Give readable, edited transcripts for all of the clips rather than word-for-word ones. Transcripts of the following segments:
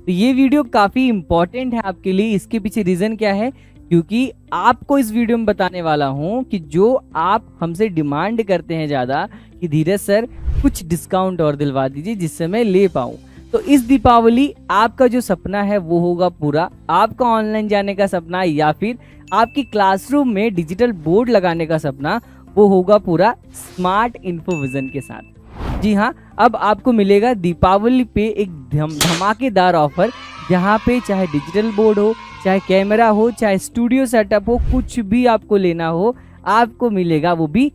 तो ये वीडियो काफ़ी इंपॉर्टेंट है आपके लिए। इसके पीछे रीज़न क्या है, क्योंकि आपको इस वीडियो में बताने वाला हूँ कि जो आप हमसे डिमांड करते हैं ज़्यादा कि धीरज सर कुछ डिस्काउंट और दिलवा दीजिए जिससे मैं ले पाऊँ। तो इस दीपावली आपका जो सपना है वो होगा पूरा। आपका ऑनलाइन जाने का सपना या फिर आपकी क्लासरूम में डिजिटल बोर्ड लगाने का सपना वो होगा पूरा स्मार्ट इन्फोविजन के साथ। जी हाँ, अब आपको मिलेगा दीपावली पे एक धमाकेदार ऑफर, जहाँ पे चाहे डिजिटल बोर्ड हो, चाहे कैमरा हो, चाहे स्टूडियो सेटअप हो, कुछ भी आपको लेना हो आपको मिलेगा, वो भी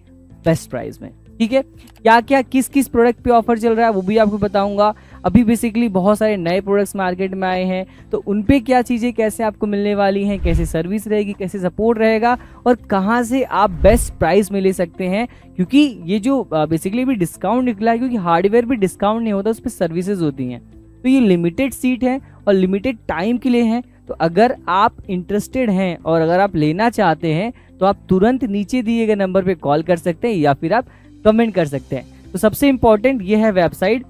बेस्ट प्राइस में। ठीक है, क्या क्या किस किस प्रोडक्ट पे ऑफर चल रहा है वो भी आपको बताऊंगा। अभी बेसिकली बहुत सारे नए प्रोडक्ट्स मार्केट में आए हैं, तो उन पे क्या चीज़ें कैसे आपको मिलने वाली हैं, कैसे सर्विस रहेगी, कैसे सपोर्ट रहेगा और कहाँ से आप बेस्ट प्राइस में ले सकते हैं। क्योंकि ये जो बेसिकली भी डिस्काउंट निकला है, क्योंकि हार्डवेयर भी डिस्काउंट नहीं होता, उस पर सर्विसेज होती हैं। तो ये लिमिटेड सीट है और लिमिटेड टाइम के लिए है। तो अगर आप इंटरेस्टेड हैं और अगर आप लेना चाहते हैं तो आप तुरंत नीचे दिए गए नंबर पे कॉल कर सकते हैं या फिर आप कमेंट कर सकते हैं। तो सबसे इंपॉर्टेंट ये है वेबसाइट,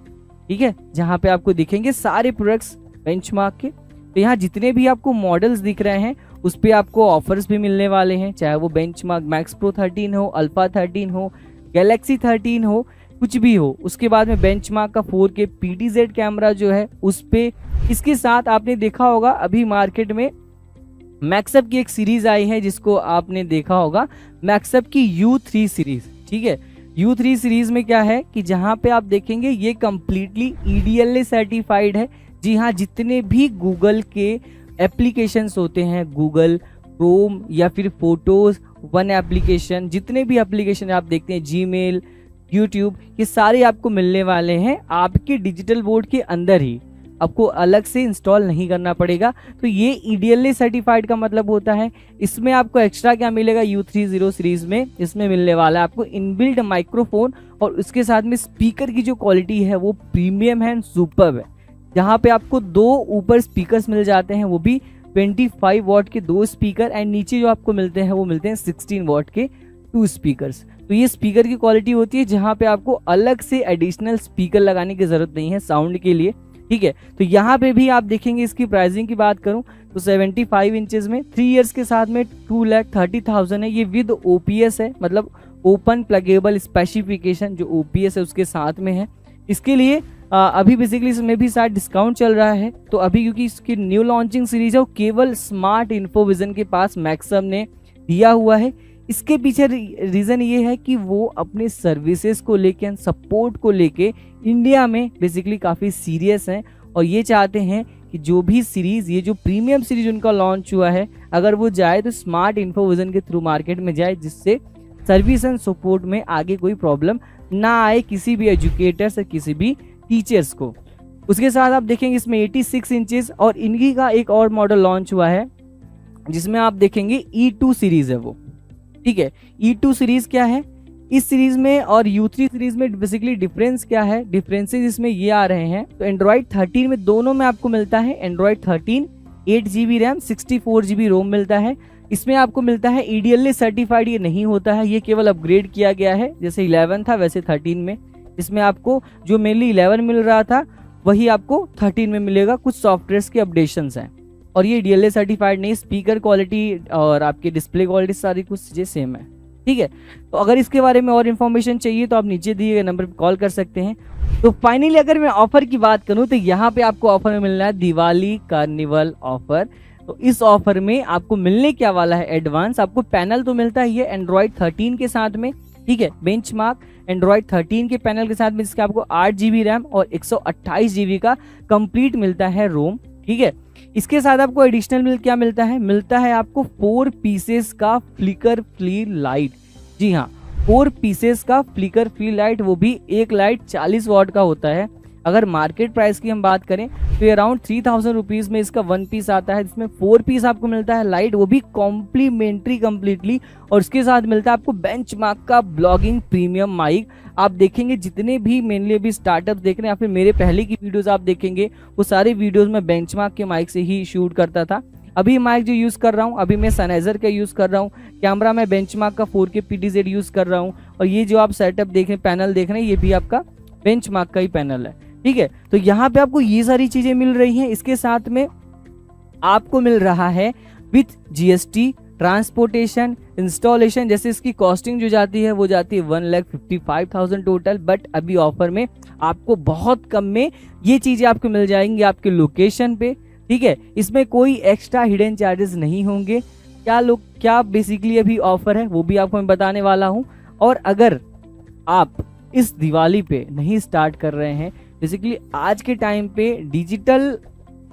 ठीक है, जहाँ पे आपको दिखेंगे सारे प्रोडक्ट्स बेंचमार्क के। तो यहाँ जितने भी आपको मॉडल्स दिख रहे हैं उस पर आपको ऑफर्स भी मिलने वाले हैं, चाहे वो बेंचमार्क मैक्स प्रो 13 हो, अल्फा 13 हो, गैलेक्सी 13 हो, कुछ भी हो। उसके बाद में बेंचमार्क का 4K PTZ कैमरा जो है उस पे, इसके साथ आपने देखा होगा अभी मार्केट में मैक्सअप की एक सीरीज आई है जिसको आपने देखा होगा, मैक्सअप की U3 सीरीज। ठीक है, U3 सीरीज में क्या है कि जहाँ पे आप देखेंगे ये कम्प्लीटली EDLA सर्टिफाइड है। जी हाँ, जितने भी गूगल के एप्लीकेशंस होते हैं, गूगल क्रोम या फिर फोटोज वन एप्लीकेशन, जितने भी एप्लीकेशन आप देखते हैं, जीमेल, यूट्यूब, ये सारे आपको मिलने वाले हैं आपके डिजिटल बोर्ड के अंदर ही, आपको अलग से इंस्टॉल नहीं करना पड़ेगा। तो ये EDLA सर्टिफाइड का मतलब होता है। इसमें आपको एक्स्ट्रा क्या मिलेगा U30 सीरीज में, इसमें मिलने वाला है आपको इनबिल्ट माइक्रोफोन और उसके साथ में स्पीकर की जो क्वालिटी है वो प्रीमियम है, सुपर्ब है। जहाँ पे आपको 2 ऊपर स्पीकर्स मिल जाते हैं, वो भी 25 वॉट के 2 स्पीकर, एंड नीचे जो आपको मिलते हैं वो मिलते हैं 16 वॉट के 2 स्पीकर्स। तो ये स्पीकर की क्वालिटी होती है जहाँ पे आपको अलग से एडिशनल स्पीकर लगाने की ज़रूरत नहीं है साउंड के लिए। ठीक है, तो यहाँ पे भी आप देखेंगे, इसकी प्राइसिंग की बात करूँ तो 75 इंचेस में 3 इयर्स के साथ में 2,30,000 है। ये विद OPS है, मतलब ओपन प्लगेबल स्पेसिफिकेशन, जो OPS है उसके साथ में है। इसके लिए अभी बेसिकली इसमें भी शायद डिस्काउंट चल रहा है। तो अभी क्योंकि इसकी न्यू लॉन्चिंग सीरीज है, वो केवल स्मार्ट इन्फोविजन के पास मैक्सम ने दिया हुआ है। इसके पीछे रीज़न ये है कि वो अपने सर्विसेज को लेके, सपोर्ट को लेके इंडिया में बेसिकली काफ़ी सीरियस हैं और ये चाहते हैं कि जो भी सीरीज़, ये जो प्रीमियम सीरीज उनका लॉन्च हुआ है, अगर वो जाए तो स्मार्ट इन्फोविजन के थ्रू मार्केट में जाए, जिससे सर्विस एंड सपोर्ट में आगे कोई प्रॉब्लम ना आए किसी भी एजुकेटर्स या किसी भी टीचर्स को। उसके साथ आप देखेंगे इसमें 86 इंचेस और इनकी का एक और मॉडल लॉन्च हुआ है जिसमें आप देखेंगे E2 सीरीज़ है वो। ठीक है, E2 सीरीज क्या है इस सीरीज में और U3 सीरीज में बेसिकली डिफरेंस क्या है, डिफरेंसेस इसमें ये आ रहे हैं। तो एंड्रॉइड 13 में दोनों में आपको मिलता है एंड्रॉइड 13 8GB रैम 64GB रोम मिलता है। इसमें आपको मिलता है EDLA सर्टिफाइड, ये नहीं होता है, ये केवल अपग्रेड किया गया है। जैसे 11 था वैसे 13 में, इसमें आपको जो मेनली 11 मिल रहा था वही आपको 13 में मिलेगा। कुछ सॉफ्टवेयर्स के अपडेशंस हैं और ये EDLA सर्टिफाइड नहीं। स्पीकर क्वालिटी और आपकी डिस्प्ले क्वालिटी सारी कुछ चीज़ें सेम है। ठीक है, तो अगर इसके बारे में और इन्फॉर्मेशन चाहिए तो आप नीचे दिए गए नंबर पर कॉल कर सकते हैं। तो फाइनली अगर मैं ऑफर की बात करूं तो यहाँ पे आपको ऑफर में मिलना है दिवाली कार्निवल ऑफर। तो इस ऑफर में आपको मिलने क्या वाला है, एडवांस आपको पैनल तो मिलता ही है एंड्रॉइड 13 के साथ में। ठीक है, बेंचमार्क एंड्रॉइड 13 के पैनल के साथ में, जिसका आपको 8GB रैम और 128GB का कंप्लीट मिलता है रोम। ठीक है, इसके साथ आपको एडिशनल क्या मिलता है, मिलता है आपको 4 पीसेस का फ्लिकर फ्ली लाइट। जी हाँ, 4 पीसेस का फ्लिकर फ्ली लाइट, वो भी एक लाइट 40 वॉट का होता है। अगर मार्केट प्राइस की हम बात करें तो अराउंड 3000 रुपीज़ में इसका 1 पीस आता है, जिसमें 4 पीस आपको मिलता है लाइट, वो भी कॉम्प्लीमेंट्री कम्प्लीटली। और उसके साथ मिलता है आपको बेंचमार्क का ब्लॉगिंग प्रीमियम माइक। आप देखेंगे जितने भी मेनली अभी स्टार्टअप देख रहे हैं या फिर मेरे पहले की वीडियोस आप देखेंगे, वो सारे वीडियोस में बेंचमार्क के माइक से ही शूट करता था। अभी माइक जो यूज़ कर रहा हूँ, अभी मैं सनेजर का यूज़ कर रहा हूँ। कैमरा मैं बेंचमार्क का 4K PTZ यूज़ कर रहा हूँ। और ये जो आप सेटअप देख रहे हैं, पैनल देख रहे हैं, ये भी आपका बेंचमार्क का ही पैनल है। ठीक है। तो यहाँ पे आपको ये सारी चीजें मिल रही हैं। इसके साथ में आपको मिल रहा है विथ जीएसटी, ट्रांसपोर्टेशन, इंस्टॉलेशन। जैसे इसकी कॉस्टिंग जो जाती है वो जाती है 1,55,000 टोटल, बट अभी ऑफर में आपको बहुत कम में ये चीजें आपको मिल जाएंगी आपके लोकेशन पे। ठीक है, इसमें कोई एक्स्ट्रा हिडन चार्जेस नहीं होंगे। क्या बेसिकली अभी ऑफर है वो भी आपको मैं बताने वाला हूँ। और अगर आप इस दिवाली पे नहीं स्टार्ट कर रहे हैं, बेसिकली आज के टाइम पे डिजिटल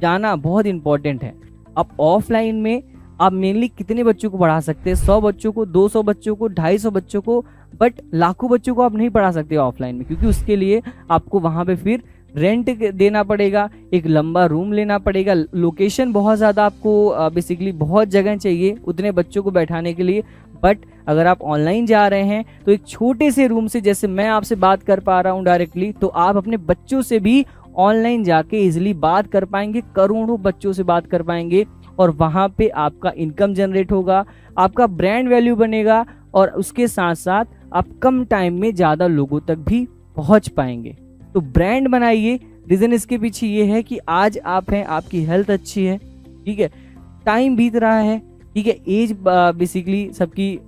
जाना बहुत इंपॉर्टेंट है। आप ऑफलाइन में आप मेनली कितने बच्चों को पढ़ा सकते हैं? 100 बच्चों को, 200 बच्चों को, 250 बच्चों को, बट लाखों बच्चों को आप नहीं पढ़ा सकते ऑफलाइन में, क्योंकि उसके लिए आपको वहां पे फिर रेंट देना पड़ेगा, एक लंबा रूम लेना पड़ेगा, लोकेशन बहुत ज़्यादा आपको बेसिकली बहुत जगह चाहिए उतने बच्चों को बैठाने के लिए। बट अगर आप ऑनलाइन जा रहे हैं तो एक छोटे से रूम से, जैसे मैं आपसे बात कर पा रहा हूँ डायरेक्टली, तो आप अपने बच्चों से भी ऑनलाइन जाके इजिली बात कर पाएंगे, करोड़ों बच्चों से बात कर पाएंगे, और वहाँ पे आपका इनकम जनरेट होगा, आपका ब्रांड वैल्यू बनेगा, और उसके साथ साथ आप कम टाइम में ज़्यादा लोगों तक भी पहुँच पाएंगे। तो ब्रांड बनाइए। रीज़न इसके पीछे ये है कि आज आप हैं, आपकी हेल्थ अच्छी है, ठीक है, टाइम बीत रहा है, ठीक है, एज बेसिकली सबकी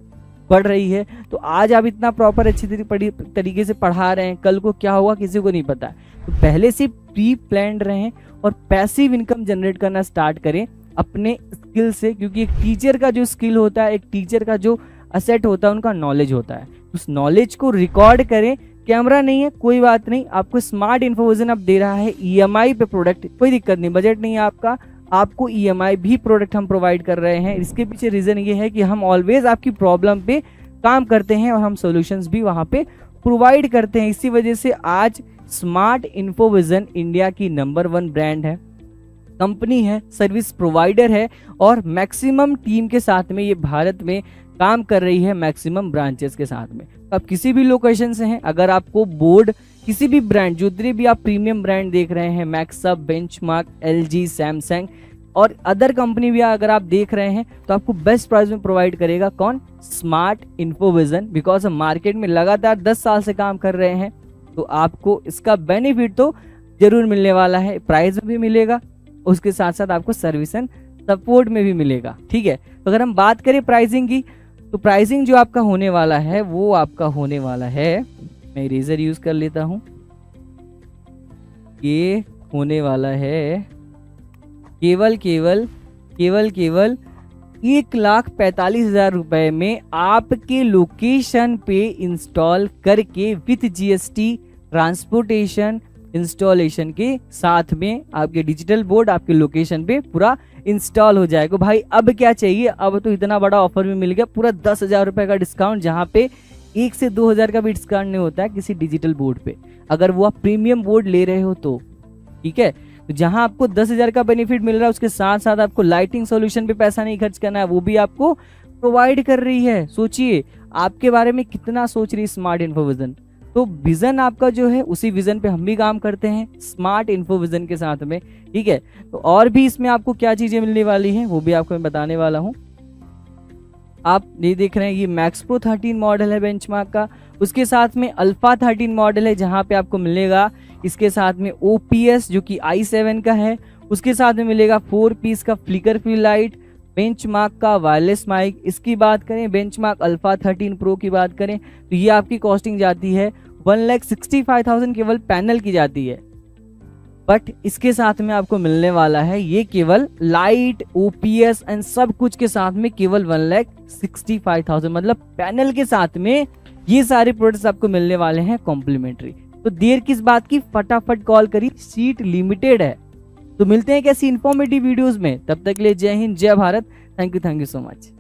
बढ़ रही है, तो आज आप इतना प्रॉपर अच्छी तरीके से पढ़ा रहे हैं, कल को क्या होगा किसी को नहीं पता। तो पहले से प्री प्लान्ड रहें और पैसिव इनकम जनरेट करना स्टार्ट करें अपने स्किल से, क्योंकि एक टीचर का जो स्किल होता है, एक टीचर का जो असेट होता है, उनका नॉलेज होता है। उस नॉलेज को रिकॉर्ड करें। कैमरा नहीं है कोई बात नहीं, आपको स्मार्ट इन्फोविजन अब दे रहा है ईएमआई पे प्रोडक्ट, कोई दिक्कत नहीं, बजट नहीं है आपका, आपको ईएमआई भी प्रोडक्ट हम प्रोवाइड कर रहे हैं। इसके पीछे रीजन ये है कि हम ऑलवेज आपकी प्रॉब्लम पे काम करते हैं और हम सॉल्यूशंस भी वहां पे प्रोवाइड करते हैं। इसी वजह से आज स्मार्ट इन्फोविजन इंडिया की नंबर 1 ब्रांड है, कंपनी है, सर्विस प्रोवाइडर है, और मैक्सिमम टीम के साथ में ये भारत में काम कर रही है, मैक्सिमम ब्रांचेस के साथ में। आप किसी भी लोकेशन से हैं, अगर आपको बोर्ड किसी भी ब्रांड, जितने भी आप प्रीमियम ब्रांड देख रहे हैं, मैक्सअप, बेंचमार्क, एलजी, सैमसंग और अदर कंपनी भी अगर आप देख रहे हैं, तो आपको बेस्ट प्राइस में प्रोवाइड करेगा कौन? Smart Infovision. बिकॉज हम मार्केट में लगातार 10 साल से काम कर रहे हैं, तो आपको इसका बेनिफिट तो जरूर मिलने वाला है, प्राइस में भी मिलेगा, उसके साथ साथ आपको सर्विस एंड सपोर्ट में भी मिलेगा। ठीक है, तो अगर हम बात करें प्राइसिंग की, तो प्राइसिंग जो आपका होने वाला है वो आपका होने वाला है, मैं इरेजर यूज कर लेता हूं, ये होने वाला है केवल 1,45,000 रुपए में आपके लोकेशन पे इंस्टॉल करके विथ जीएसटी, ट्रांसपोर्टेशन, इंस्टॉलेशन के साथ में आपके डिजिटल बोर्ड आपके लोकेशन पे पूरा इंस्टॉल हो जाएगा। भाई अब क्या चाहिए? अब तो इतना बड़ा ऑफर भी मिल गया, पूरा 10,000 रुपए का डिस्काउंट, जहां पे 1 से 2,000 का भी डिस्काउंट नहीं होता है किसी डिजिटल बोर्ड पे, अगर वो आप प्रीमियम बोर्ड ले रहे हो तो। ठीक है, तो जहां आपको 10,000 का बेनिफिट मिल रहा है, उसके साथ साथ आपको लाइटिंग सॉल्यूशन पे पैसा नहीं खर्च करना है, वो भी आपको प्रोवाइड कर रही है। सोचिए आपके बारे में कितना सोच रही है स्मार्ट इन्फोविजन। तो विजन आपका जो है, उसी विजन पे हम भी काम करते हैं स्मार्ट इन्फोविजन के साथ में। ठीक है, तो और भी इसमें आपको क्या चीजें मिलने वाली हैं वो भी आपको मैं बताने वाला हूं। आप ये देख रहे हैं, ये मैक्स प्रो 13 मॉडल है बेंचमार्क का, उसके साथ में अल्फा 13 मॉडल है, जहां पे आपको मिलेगा इसके साथ में ओपीएस जो कि i7 का है, उसके साथ में मिलेगा 4 पीस का फ्लिकर फ्री लाइट, बेंचमार्क का वायरलेस माइक। इसकी बात करें, बेंचमार्क अल्फा 13 प्रो की बात करें, तो ये आपकी कॉस्टिंग जाती है 1,65,000 केवल पैनल की जाती है, बट इसके साथ में आपको मिलने वाला है ये केवल लाइट, ओपीएस एंड सब कुछ के साथ में केवल 1,65,000, मतलब पैनल के साथ में ये सारे प्रोडक्ट्स आपको मिलने वाले हैं कॉम्प्लीमेंट्री। तो देर किस बात की, फटाफट कॉल करिए, सीट लिमिटेड है। तो मिलते हैं कैसी इंफॉर्मेटिव वीडियोस में, तब तक के लिए जय हिंद, जय Bharat, thank you so much.